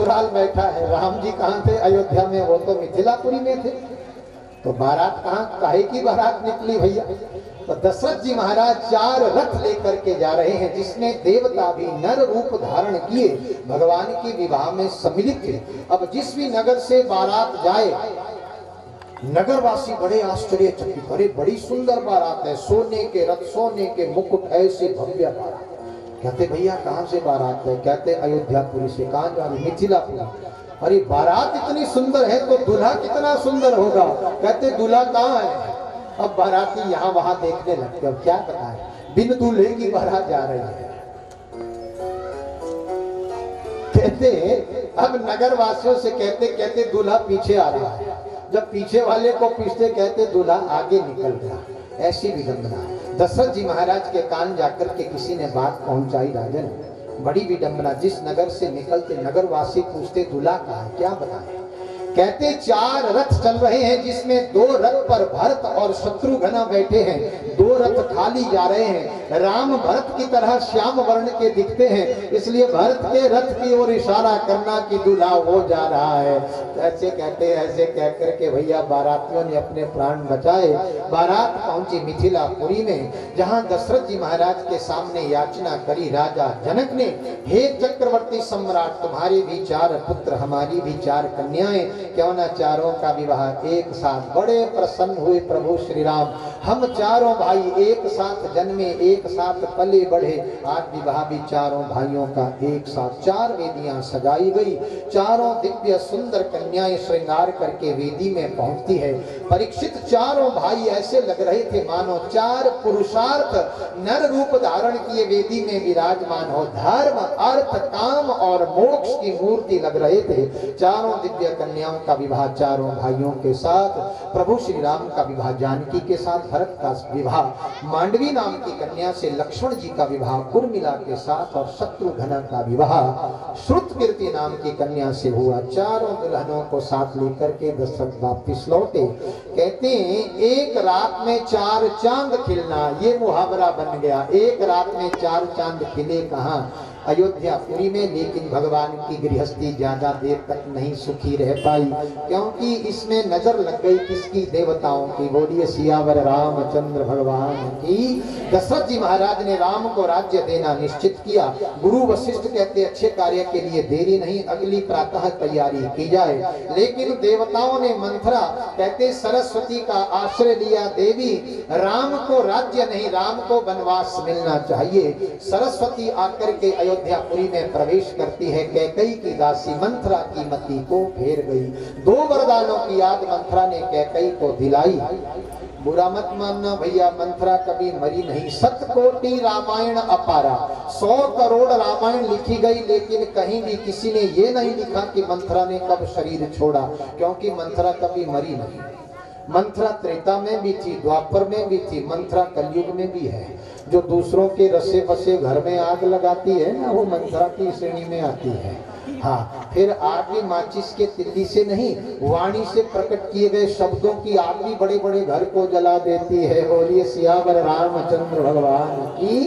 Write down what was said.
ससुराल बैठा है। राम जी कहाँ थे? अयोध्या में, वो तो मिथिलापुरी में थे। तो बारात कहाँ, काहे की बारात निकली भैया? तो दशरथ जी महाराज 4 रथ लेकर के जा रहे हैं, जिसमें देवता भी नर रूप धारण किए भगवान की विवाह में सम्मिलित थे। अब जिस भी नगर से बारात जाए, नगरवासी बड़े आश्चर्यचकित, अरे बड़ी सुंदर बारात है, सोने के रथ, सोने के मुकुट, ऐसी भव्य बारात। कहते भैया कहाँ से बारात है? कहते अयोध्यापुरी से। कहाँ जा रही? मिथिलापुरी। अरे बारात इतनी सुंदर है तो दूल्हा कितना सुंदर होगा? कहते दूल्हा कहाँ है? अब बाराती यहाँ वहां देखने लगते। अब क्या बताएं, बिन दूल्हे की बारात जा रही है। कहते अब नगर वासियों से कहते दूल्हा पीछे आ रहा है। जब पीछे वाले को पूछते, कहते दूल्हा आगे निकल गया। ऐसी विडंबना। दशरथ जी महाराज के कान जाकर के किसी ने बात पहुंचाई, राजन बड़ी विडंबना। जिस नगर से निकलते नगरवासी पूछते दूल्हा कहाँ है? क्या बताएं? कहते 4 रथ चल रहे हैं, जिसमें 2 रथ पर भरत और शत्रुघ्न बैठे हैं। 2 रथ खाली जा रहे हैं। राम भरत की तरह श्याम वर्ण के दिखते हैं, इसलिए भरत के रथ की ओर इशारा करना कि दूल्हा वो जा रहा है। ऐसे कहते, ऐसे कह करके भैया बारातियों ने अपने प्राण बचाए। बारात पहुंची मिथिलापुरी में, जहां दशरथ जी महाराज के सामने याचना करी राजा जनक ने, हे चक्रवर्ती सम्राट, तुम्हारे भी 4 पुत्र, हमारी भी 4 कन्याएं, क्यों न चारों का विवाह एक साथ। बड़े प्रसन्न हुए प्रभु श्री राम। हम चारों भाई एक साथ जन्मे, एक साथ पले बढ़े, आज विवाह भी चारों भाइयों का एक साथ। 4 वेदियां सजाई गई, चारों दिव्य सुंदर कन्याएं श्रृंगार करके वेदी में पहुंचती है। परीक्षित चारों भाई ऐसे लग रहे थे मानो 4 पुरुषार्थ नर रूप धारण किए वेदी में विराजमान हो। धर्म, अर्थ, काम और मोक्ष की मूर्ति लग रहे थे। चारों दिव्य कन्याओं का विवाह चारों भाइयों के साथ। प्रभु श्री राम का विवाह जानकी के साथ, भरत का विवाह मांडवी नाम की कन्या से, लक्ष्मण जी का विवाह उर्मिला के साथ, और शत्रुघ्न का विवाह श्रुतकीर्ति नाम की कन्या से हुआ। चारों दुल्हनों को साथ लेकर के दशरथ वापिस लौटे। कहते हैं एक रात में 4 चांद खिलना, ये मुहावरा बन गया। एक रात में 4 चांद खिले कहाँ? अयोध्यापुरी में। लेकिन भगवान की गृहस्थी ज्यादा देर तक नहीं सुखी रह पाई, क्योंकि इसमें नजर लग गई किसकी? देवताओं की। बोलिए सियावर रामचंद्र भगवान की। दशरथ जी महाराज ने राम को राज्य देना निश्चित किया। गुरु वशिष्ठ कहते अच्छे कार्य के लिए देरी नहीं, अगली प्रातः तैयारी की जाए। लेकिन देवताओं ने मंथरा, कहते सरस्वती का आश्रय लिया। देवी राम को राज्य नहीं, राम को वनवास मिलना चाहिए। सरस्वती आकर के अयोध्यापुरी में प्रवेश करती है। कैकेयी की दासी मंथरा की मति को फेर गई। 2 वरदानों की याद मंथरा ने कैकेयी को दिलाई। बुरा मत मानना भैया, मंथरा कभी मरी नहीं। 7 कोटि रामायण अपारा, 100 करोड़ रामायण लिखी गई, लेकिन कहीं भी किसी ने ये नहीं लिखा कि मंथरा ने कब शरीर छोड़ा, क्योंकि मंथरा कभी मरी नहीं। मंथरा त्रेता में भी थी, द्वापर में भी थी, मंथरा कलयुग में भी है। जो दूसरों के रसे बसे घर में आग लगाती है ना, वो मंथरा की श्रेणी में आती है। हाँ, फिर आग भी माचिस के तिल्ली से नहीं, वाणी से प्रकट किए गए शब्दों की आग भी बड़े बड़े घर को जला देती है। बोलिए सियावर रामचंद्र भगवान की।